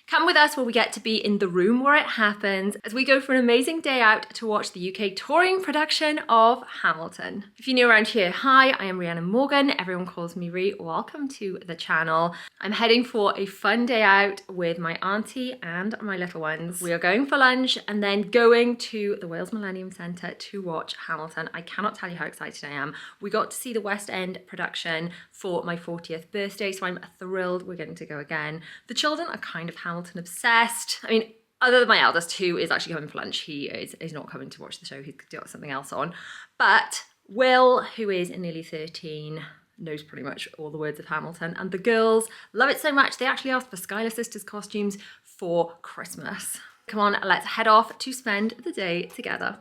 Come with us where we get to be in the room where it happens as we go for an amazing day out to watch the UK touring production of Hamilton. If you're new around here, hi, I am Rhiannon Morgan. Everyone calls me Rhi. Welcome to the channel. I'm heading for a fun day out with my auntie and my little ones. We are going for lunch and then going to the Wales Millennium Centre to watch Hamilton. I cannot tell you how excited I am. We got to see the West End production for my 40th birthday, so I'm thrilled we're getting to go again. The children are kind of Hamilton obsessed. I mean, other than my eldest, who is actually coming for lunch, he is not coming to watch the show. He's got something else on. But Will, who is nearly 13, knows pretty much all the words of Hamilton, and the girls love it so much they actually asked for Schuyler Sisters costumes for Christmas. Come on, let's head off to spend the day together.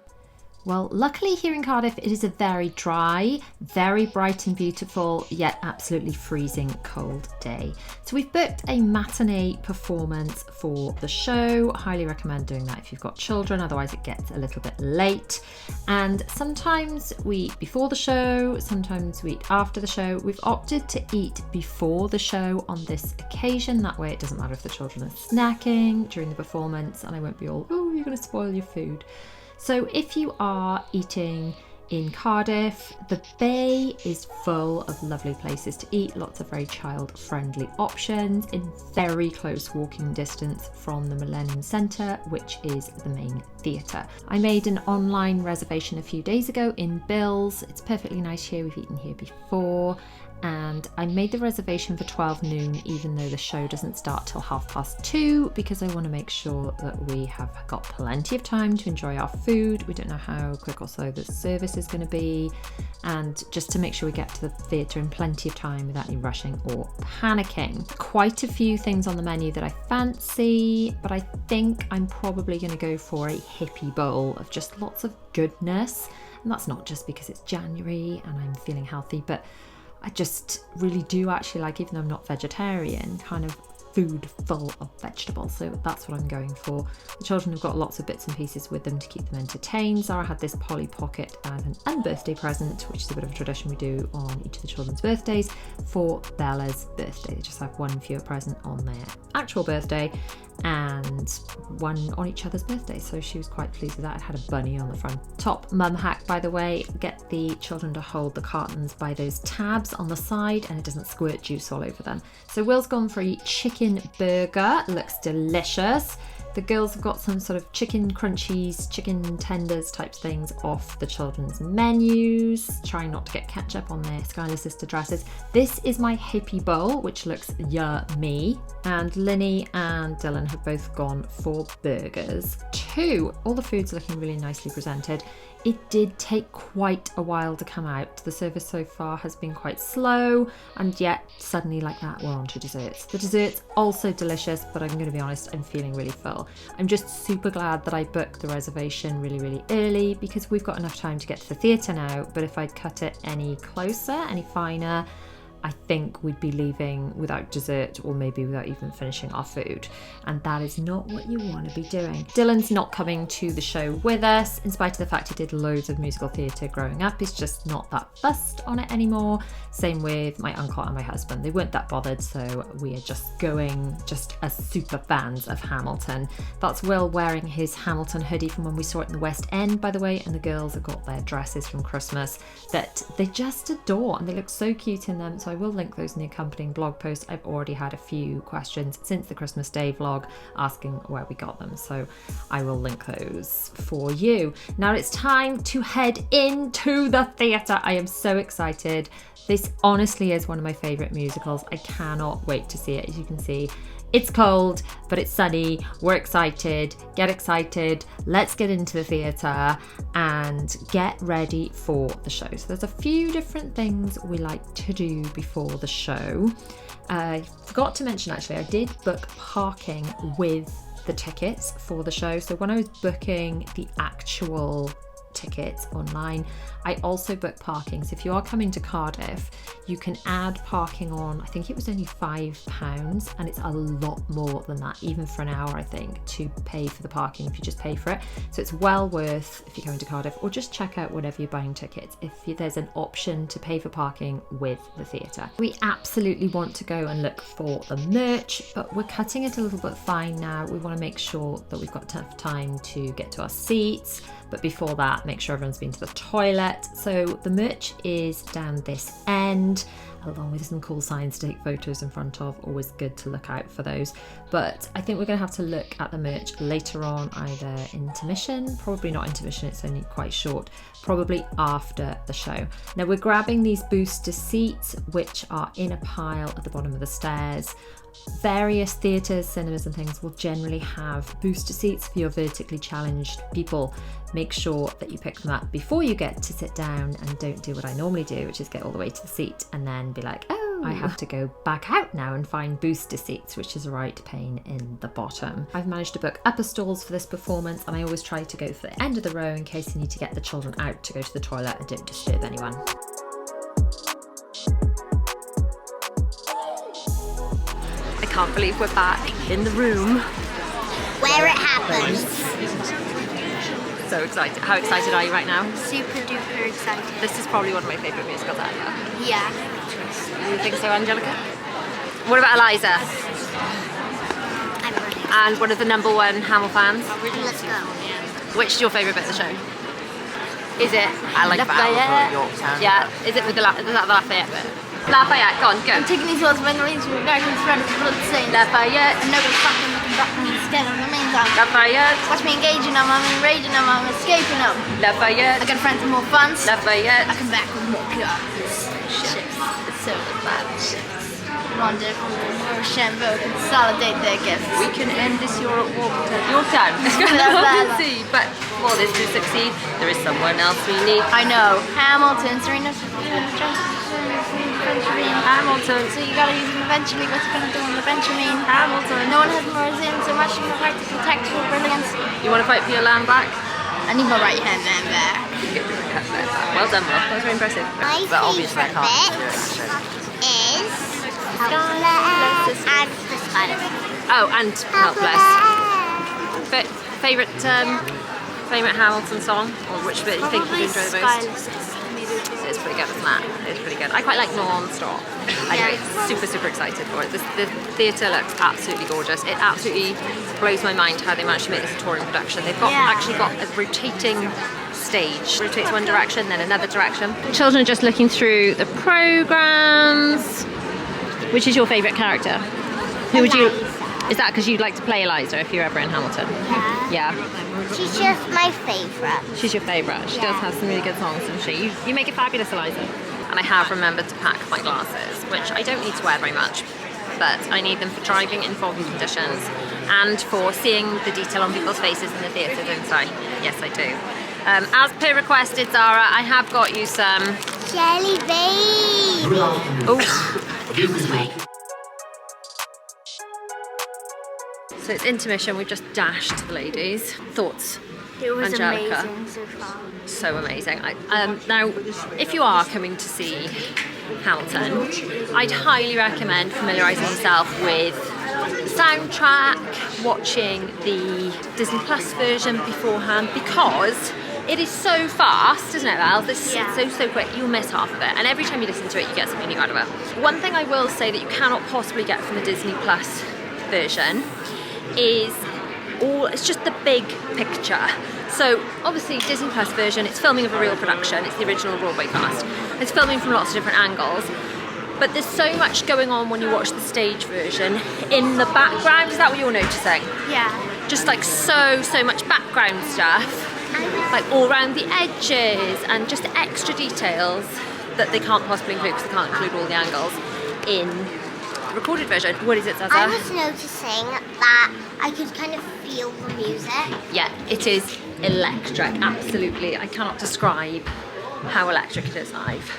Well, luckily here in Cardiff, it is a very dry, very bright and beautiful, yet absolutely freezing cold day. So we've booked a matinee performance for the show. Highly recommend doing that if you've got children, otherwise it gets a little bit late. And sometimes we eat before the show, sometimes we eat after the show. We've opted to eat before the show on this occasion. That way it doesn't matter if the children are snacking during the performance and I won't be all, oh, you're going to spoil your food. So if you are eating in Cardiff, the Bay is full of lovely places to eat, lots of very child-friendly options in very close walking distance from the Millennium Centre, which is the main theatre. I made an online reservation a few days ago in Bills. It's perfectly nice here, we've eaten here before. And I made the reservation for 12 noon, even though the show doesn't start till 2:30, because I want to make sure that we have got plenty of time to enjoy our food. We don't know how quick or slow the service is going to be, and just to make sure we get to the theatre in plenty of time without any rushing or panicking. Quite a few things on the menu that I fancy, but I think I'm probably going to go for a hippie bowl of just lots of goodness. And that's not just because it's January and I'm feeling healthy, but I just really do actually like, even though I'm not vegetarian, kind of food full of vegetables. So that's what I'm going for. The children have got lots of bits and pieces with them to keep them entertained. Zara had this Polly Pocket as an unbirthday present, which is a bit of a tradition we do on each of the children's birthdays. For Bella's birthday, they just have one fewer present on their actual birthday and one on each other's birthday, so she was quite pleased with that. It had a bunny on the front. Top mum hack, by the way, get the children to hold the cartons by those tabs on the side and it doesn't squirt juice all over them. So Will's gone for a chicken burger, looks delicious. The girls have got some sort of chicken crunchies, chicken tenders types things off the children's menus, trying not to get ketchup on their Schuyler Sister dresses. This is my hippie bowl, which looks yummy. And Linny and Dylan have both gone for burgers too. All the food's looking really nicely presented. It did take quite a while to come out. The service so far has been quite slow, and yet suddenly like that we're on to desserts. The desserts also delicious, but I'm going to be honest, I'm feeling really full. I'm just super glad that I booked the reservation really early, because we've got enough time to get to the theatre now, but if I'd cut it any closer, any finer, I think we'd be leaving without dessert, or maybe without even finishing our food. And that is not what you want to be doing. Dylan's not coming to the show with us, in spite of the fact he did loads of musical theatre growing up. He's just not that fussed on it anymore. Same with my uncle and my husband. They weren't that bothered, so we are just going just as super fans of Hamilton. That's Will wearing his Hamilton hoodie from when we saw it in the West End, by the way, and the girls have got their dresses from Christmas that they just adore, and they look so cute in them. So I will link those in the accompanying blog post. I've already had a few questions since the Christmas Day vlog asking where we got them, so I will link those for you. Now it's time to head into the theatre. I am so excited. This honestly is one of my favourite musicals. I cannot wait to see it. As you can see, it's cold, but it's sunny. We're excited. Get excited. Let's get into the theatre and get ready for the show. So there's a few different things we like to do before the show. I forgot to mention, actually, I did book parking with the tickets for the show. So when I was booking the actual tickets online. I also book parking, so if you are coming to Cardiff, you can add parking on. I think it was only £5, and it's a lot more than that, even for an hour, I think, to pay for the parking if you just pay for it. So it's well worth if you're coming to Cardiff, or just check out whenever you're buying tickets if there's an option to pay for parking with the theatre. We absolutely want to go and look for the merch, but we're cutting it a little bit fine now. We want to make sure that we've got enough time to get to our seats, but before that, make sure everyone's been to the toilet. So the merch is down this end, along with some cool signs to take photos in front of. Always good to look out for those. But I think we're going to have to look at the merch later on, either intermission, probably not intermission, it's only quite short, probably after the show. Now we're grabbing these booster seats, which are in a pile at the bottom of the stairs. Various theatres, cinemas and things will generally have booster seats for your vertically challenged people. Make sure that you pick them up before you get to sit down, and don't do what I normally do, which is get all the way to the seat and then be like, oh, I have to go back out now and find booster seats, which is a right pain in the bottom. I've managed to book upper stalls for this performance, and I always try to go for the end of the row in case you need to get the children out to go to the toilet and don't disturb anyone. I can't believe we're back in the room where it happens. So excited. How excited are you right now? Super duper excited. This is probably one of my favourite musicals ever. Yeah. You think so, Angelica? What about Eliza? I'm ready. And one of the #1 Hamill fans? Let's go. Which is your favourite bit of the show? Is it I like Lafayette? Yorktown. Yeah. Is it with is that the Lafayette bit? Lafayette, go on, go. Taking these words when the range of American thread of blood stains. Lafayette. And nobody's fucking looking back from the skin in the meantime. Lafayette. Watch me engaging them, I'm enraging them, I'm escaping them. Lafayette. I got friends with more funds. Lafayette. I come back with more guns. Ships. It's so bad ships. Wonderful. Rochambeau consolidate their gifts. We can end this Yorktown. See, but for this to succeed, there is someone else we need. I know. Hamilton, Serena. Hamilton. So you gotta use them eventually. What's it gonna do on the Benjamin? Hamilton. No one has more in so much in the practical tactical brilliance. You want to fight for your land back? I need my right hand man back. Well done, Will. That was very impressive. But obviously I can't do it. Is Helpless and the Spider. Oh, and Helpless. Favourite Hamilton song, or which bit you think you enjoy the most? It's pretty good, isn't it? It's pretty good. I quite like Non-Stop. Anyway, super excited for it. The theatre looks absolutely gorgeous. It absolutely blows my mind how they managed to make this a touring production. They've actually got a rotating stage. Rotates one direction, then another direction. Children are just looking through the programmes. Which is your favourite character? Who would you? Is that because you'd like to play Eliza if you're ever in Hamilton? Yeah. She's just my favourite. She's your favourite. She does have some really good songs, doesn't she? You make it fabulous, Eliza. And I have remembered to pack my glasses, which I don't need to wear very much, but I need them for driving in foggy conditions and for seeing the detail on people's faces in the theatre, don't I? Yes, I do. As per requested, Zara, I have got you some... Jelly baby! Oh, so it's intermission. We've just dashed the ladies. Thoughts? It was Angelica. amazing so far. So amazing. Now, if you are coming to see Hamilton, I'd highly recommend familiarising yourself with the soundtrack, watching the Disney Plus version beforehand, because it is so fast, isn't it, Val? It's so quick, you'll miss half of it. And every time you listen to it, you get something new out of it. One thing I will say that you cannot possibly get from the Disney Plus version is it's just the big picture. So obviously Disney Plus version, it's filming of a real production, it's the original Broadway cast. It's filming from lots of different angles. But there's so much going on when you watch the stage version in the background. Is that what you're noticing? Yeah. Just like so much background stuff. Like all around the edges and just extra details that they can't possibly include because they can't include all the angles in the recorded version. What is it, Zaza? I was noticing that I could kind of feel the music. Yeah, it is electric, absolutely. I cannot describe how electric it is live.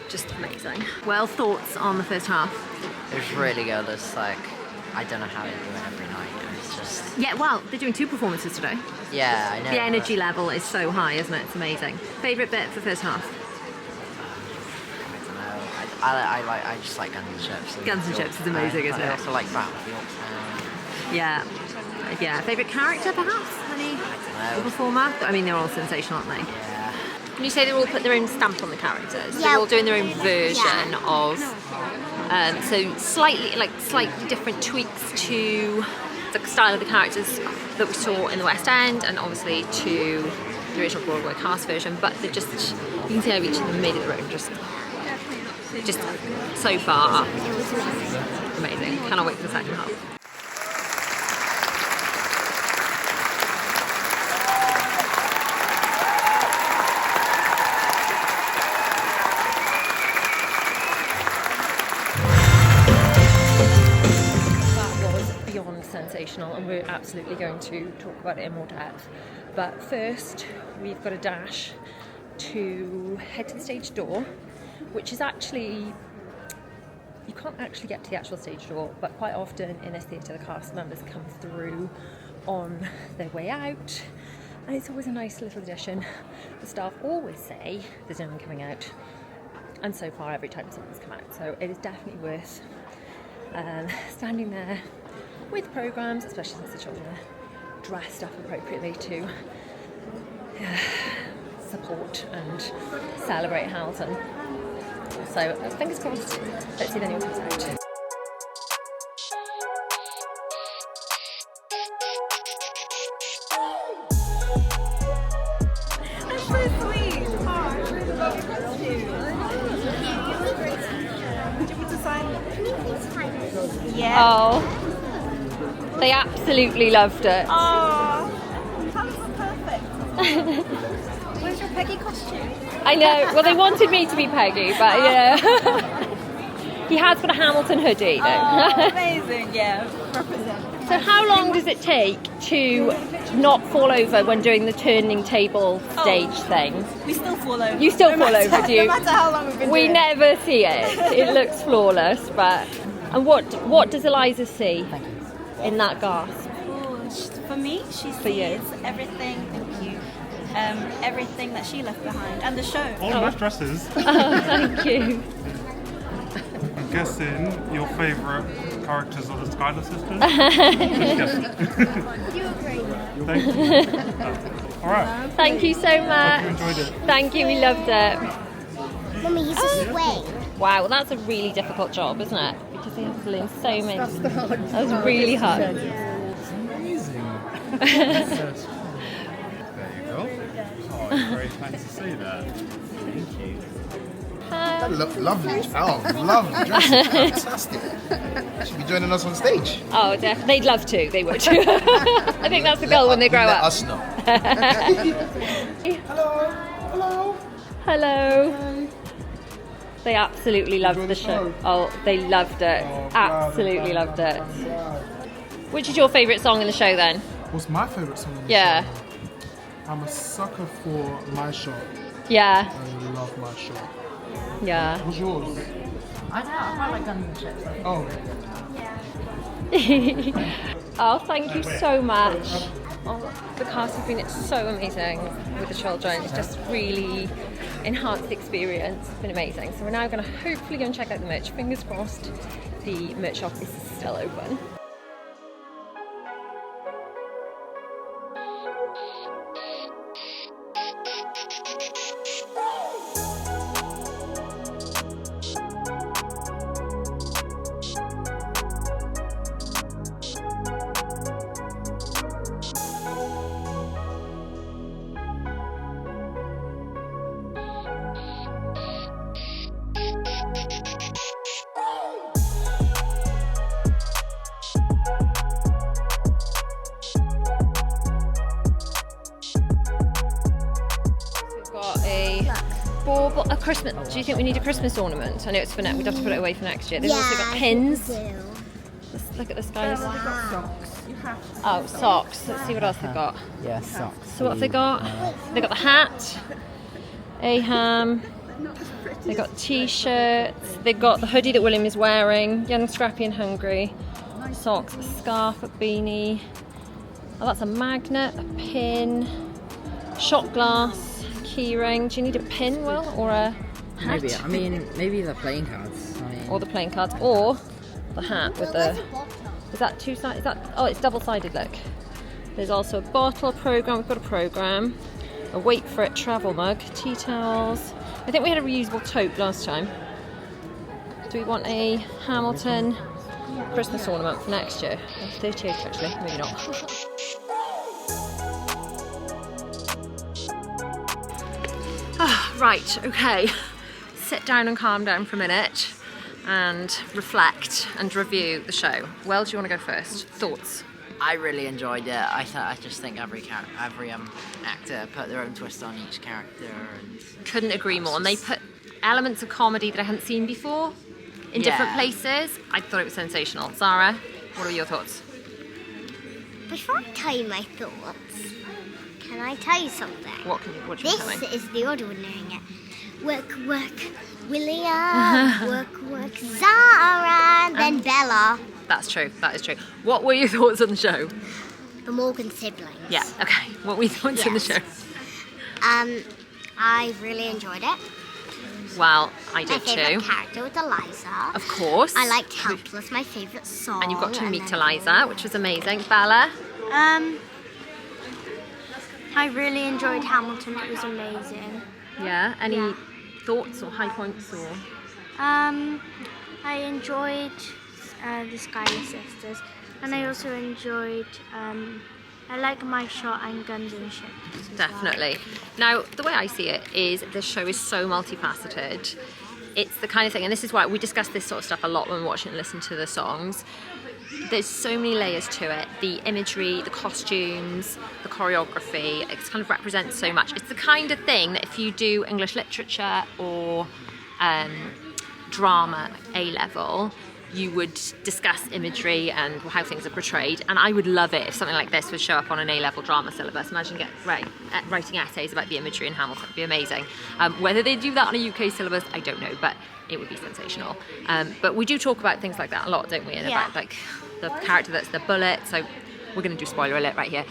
Just amazing. Well, thoughts on the first half? It was really good. It's like, I don't know how they do it every night. It's just Yeah, well, they're doing 2 performances today. Yeah, I know. The energy level is so high, isn't it? It's amazing. Favourite bit for the first half? I don't know. I just like Guns and Chips. Guns and Chips is amazing, isn't it? I also like Battlefield. Yeah. Yeah. Favourite character, perhaps? Any performer? I mean, they're all sensational, aren't they? Yeah. Can you say they've all put their own stamp on the characters? They're all doing their own version of... so slightly different tweaks to the style of the characters that we saw in the West End, and obviously to the original Broadway cast version, but they're just, you can see how each of them made it their own, just so far amazing. Cannot wait for the second half. Sensational, and we're absolutely going to talk about it in more depth, but first we've got a dash to head to the stage door, which is actually, you can't actually get to the actual stage door, but quite often in this theatre the cast members come through on their way out, and it's always a nice little addition. The staff always say there's no one coming out, and so far every time someone's come out, so it is definitely worth standing there with programmes, especially since the children are dressed up appropriately to support and celebrate Hamilton. So fingers crossed, let's see if anyone comes out. That's so sweet. Oh, I really love your costume. Would you want to sign? Yeah. Oh. They absolutely loved it. Oh, that was perfect. Where's your Peggy costume? I know. Well, they wanted me to be Peggy, but yeah. He has got a Hamilton hoodie, though. Oh, amazing. Yeah, represent. So how long does it take to not fall over when doing the turning table stage thing? We still fall over. You still fall over, do you? No matter how long we've been We doing never see it. It looks flawless, but... And what does Eliza see in that gasp? For me, she sees everything. Thank you. Everything that she left behind, and the show. All nice dresses. Oh, thank you. I'm guessing your favourite characters are the Schuyler sisters. You were great. Thank you. All right. Thank you so much. Hope you enjoyed it. Thank you, we loved it. Mummy, he's a swing. Wow, well, that's a really difficult job, isn't it? Because you have to learn so many. That was really hard. It's amazing. There you go. Oh, it's very nice to see that. Thank you. That lovely. Oh, lovely dress. Fantastic. Should be joining us on stage. Oh, definitely. They'd love to. They would. I think that's the goal when they grow Let up. us know. Hello. Hello. They absolutely loved the show. Oh, they loved it. Absolutely loved it. Which is your favourite song in the show then? What's my favourite song? Yeah. I'm a sucker for My Shot. Yeah. I love My Shot. Yeah. What's yours? I quite like Guns and Chips. Oh. Oh, thank you so much. Oh, the cast have been so amazing with the children. It's just really enhanced the experience. It's been amazing. So we're now going to hopefully go and check out the merch. Fingers crossed the merch shop is still open. A Christmas. Do you think we need a Christmas ornament? I know it's for next. We'd have to put it away for next year. They've also got pins. Let's look at the skies. Oh, socks. Let's see what else they've got. Yeah, socks. So what have they got? They got the hat, a ham. They got t-shirts. They got the hoodie that William is wearing. Young, scrappy, and hungry. Socks, a scarf, a beanie. Oh, that's a magnet, a pin, shot glass, key ring. Do you need a pin, Will, or a hat? Maybe. I mean, maybe the playing cards. I mean, Or the playing cards, or the hat with the... Is that two-sided? Is that... Oh, it's double-sided, look. There's also a bottle, program. We've got a program. A wait for it travel mug, tea towels. I think we had a reusable tote last time. Do we want a Hamilton Christmas ornament for next year? 38 actually, maybe not. Right, okay. Sit down and calm down for a minute and reflect and review the show. Well, do you want to go first? Thoughts? I really enjoyed it. I just think every actor put their own twist on each character. And couldn't agree more. And they put elements of comedy that I hadn't seen before in different places. I thought it was sensational. Zara, what are your thoughts? Before I tell you my thoughts, can I tell you something? What do you tell me? This is the order we're doing it. Work, work, William. Work, work, Zara, then Bella. That's true, that is true. What were your thoughts on the show? The Morgan siblings. Yeah, okay. What were your thoughts on the show? I really enjoyed it. Well, I My did favourite too. character was Eliza. Of course. I liked Helpless, my favourite song. And you got to meet then- Eliza, which was amazing. Bella? I really enjoyed Hamilton. It was amazing. Yeah. Any thoughts or high points or? I enjoyed the Schuyler sisters, and I also enjoyed. I like My Shot and Guns and Ships. as well. Definitely. Now, the way I see it is this show is so multifaceted. It's the kind of thing, and this is why we discuss this sort of stuff a lot when we watch it and listen to the songs. There's so many layers to it. The imagery, the costumes, the choreography, it kind of represents so much. It's the kind of thing that if you do English literature or drama A-level, you would discuss imagery and how things are portrayed. And I would love it if something like this would show up on an A-level drama syllabus. Imagine writing essays about the imagery in Hamilton. It'd be amazing. Whether they do that on a UK syllabus, I don't know, but it would be sensational. But we do talk about things like that a lot, don't we? And about like the character that's the bullet. So we're going to do spoiler alert right here.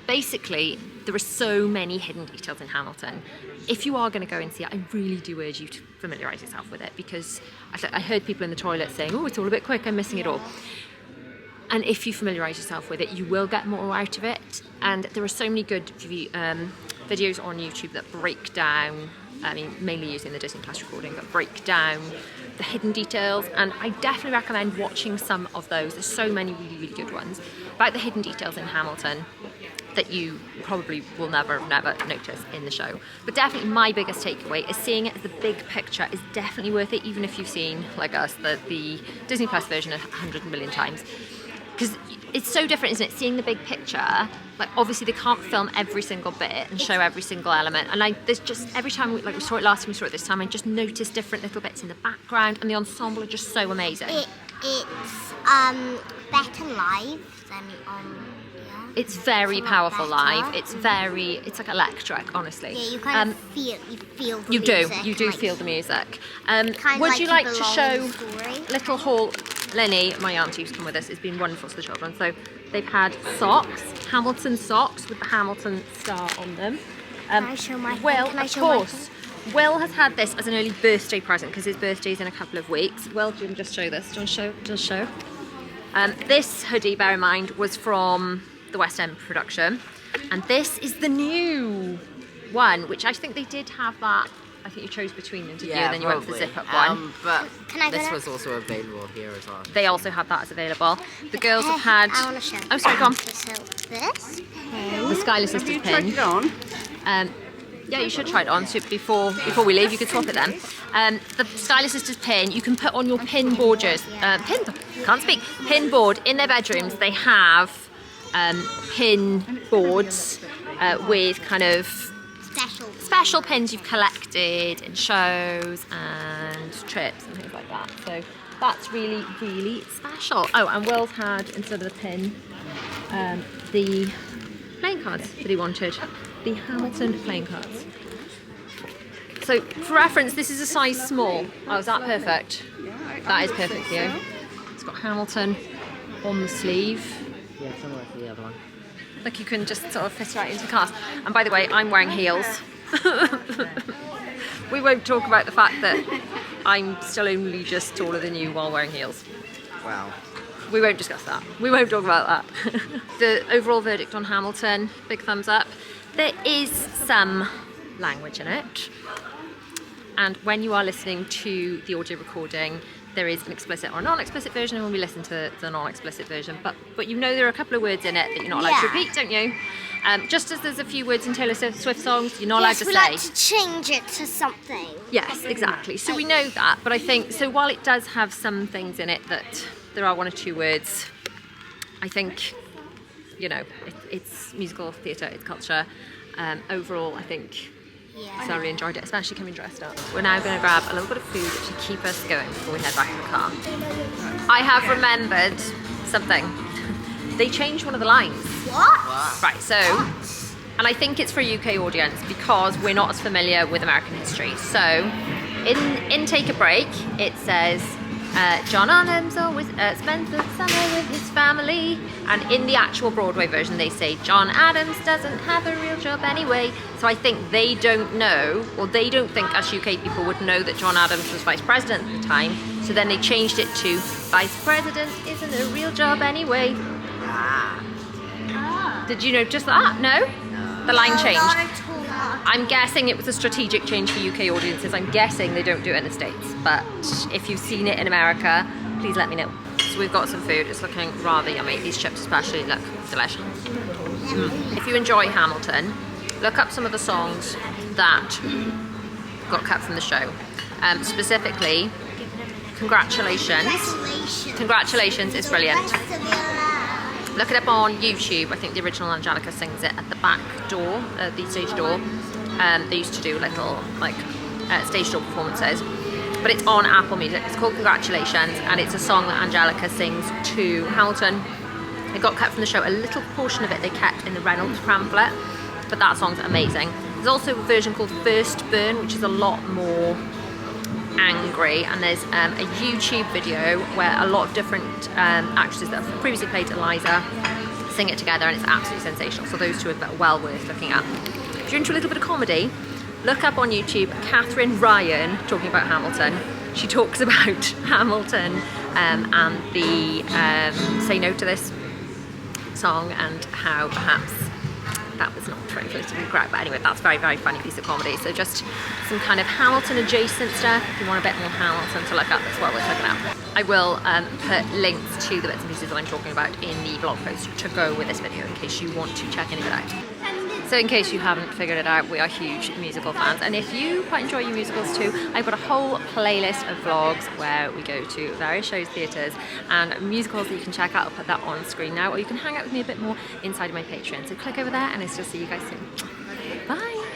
Basically, there are so many hidden details in Hamilton. If you are going to go and see it, I really do urge you to familiarise yourself with it, because I heard people in the toilet saying, oh, it's all a bit quick, I'm missing it all. And if you familiarise yourself with it, you will get more out of it. And there are so many good videos on YouTube that break down, I mean, mainly using the Disney Plus recording, but break down the hidden details. And I definitely recommend watching some of those. There's so many really, really good ones about the hidden details in Hamilton that you probably will never notice in the show. But definitely my biggest takeaway is seeing it as the big picture is definitely worth it, even if you've seen, like us, the Disney Plus version 100 million times. Because it's so different, isn't it? Seeing the big picture, like obviously they can't film every single bit and show every single element. And there's just, every time, we saw it last time, we saw it this time, I just noticed different little bits in the background, and the ensemble are just so amazing. It's better live than on... It's very powerful live. It's like electric, honestly. Yeah, you kind of feel the you music. You do feel the music. Kind Would like you you like to belong show in the story. Little Hall? Lenny, my auntie who's come with us, has been wonderful to the children. So they've had socks, Hamilton socks with the Hamilton star on them. Can I show my Will, Can I of show my course. Will has had this as an early birthday present because his birthday's in a couple of weeks. Will, do you want to just show this? Do you want to show? This hoodie, bear in mind, was from the West End production, and this is the new one, which I think they did have that. I think you chose between them, didn't you? And then you went for the zip-up one. But Can I go this now? was also available here as well. They also have that as available. The girls have had... I want to show. Oh, sorry, go on. So this pen. The Schuyler Sisters pin. It on? Yeah, you should try it on. So before we leave, you could swap it then. The Schuyler Sisters pin, you can put on your pin borders. Pin board in their bedrooms. They have pin boards with kind of special pins you've collected in shows and trips and things like that. So that's really, really special. Oh, and Will's had, instead of the pin, the playing cards that he wanted. The Hamilton playing cards. So for reference, this is a size small. Oh, is that perfect? That is perfect for you. It's got Hamilton on the sleeve. Yeah, similar to the other one. Like you can just sort of fit right into the cast. And by the way, I'm wearing heels. We won't talk about the fact that I'm still only just taller than you while wearing heels. Wow. We won't discuss that. We won't talk about that. The overall verdict on Hamilton, big thumbs up. There is some language in it. And when you are listening to the audio recording, there is an explicit or non-explicit version, and when we listen to the non-explicit version, but you know there are a couple of words in it that you're not allowed to repeat, don't you? Just as there's a few words in Taylor Swift songs you're not allowed to say. Yes, we like to change it to something. Yes, exactly. So we know that, but I think, so while it does have some things in it that there are one or two words, I think, you know, it's musical theatre, it's culture. Overall, I think I really enjoyed it, especially coming dressed up. We're now going to grab a little bit of food to keep us going before we head back to the car. I have remembered something. They changed one of the lines. What? Right, so, and I think it's for a UK audience because we're not as familiar with American history. So, in Take a Break, it says, John Adams always spends the summer with his family. And in the actual Broadway version, they say, John Adams doesn't have a real job anyway. So I think they don't know, or they don't think us UK people would know that John Adams was vice president at the time. So then they changed it to, vice president isn't a real job anyway. Did you notice that? No? The line changed. I'm guessing it was a strategic change for UK audiences. I'm guessing they don't do it in the States. But if you've seen it in America, please let me know. So we've got some food. It's looking rather yummy. These chips especially look delicious. If you enjoy Hamilton, look up some of the songs that got cut from the show. Specifically, Congratulations. Congratulations is brilliant. Look it up on YouTube. I think the original Angelica sings it at the back door, the stage door. They used to do little stage door performances, but it's on Apple Music. It's called Congratulations, and it's a song that Angelica sings to Hamilton. It got cut from the show. A little portion of it they kept in the Reynolds pamphlet, but that song's amazing. There's also a version called First Burn, which is a lot more angry, and there's a YouTube video where a lot of different actresses that have previously played Eliza sing it together, and it's absolutely sensational. So those two are well worth looking at. If you're into a little bit of comedy, look up on YouTube Catherine Ryan talking about Hamilton. She talks about Hamilton and the Say No to This song, and how perhaps that was not very politically correct, but anyway, that's a very, very funny piece of comedy. So just some kind of Hamilton adjacent stuff. If you want a bit more Hamilton to look up, that's well worth looking at. I will put links to the bits and pieces that I'm talking about in the blog post to go with this video in case you want to check any of it out. So in case you haven't figured it out, we are huge musical fans, and if you quite enjoy your musicals too, I've got a whole playlist of vlogs where we go to various shows, theatres and musicals that you can check out. I'll put that on screen now, or you can hang out with me a bit more inside of my Patreon. So click over there, and I'll still see you guys soon.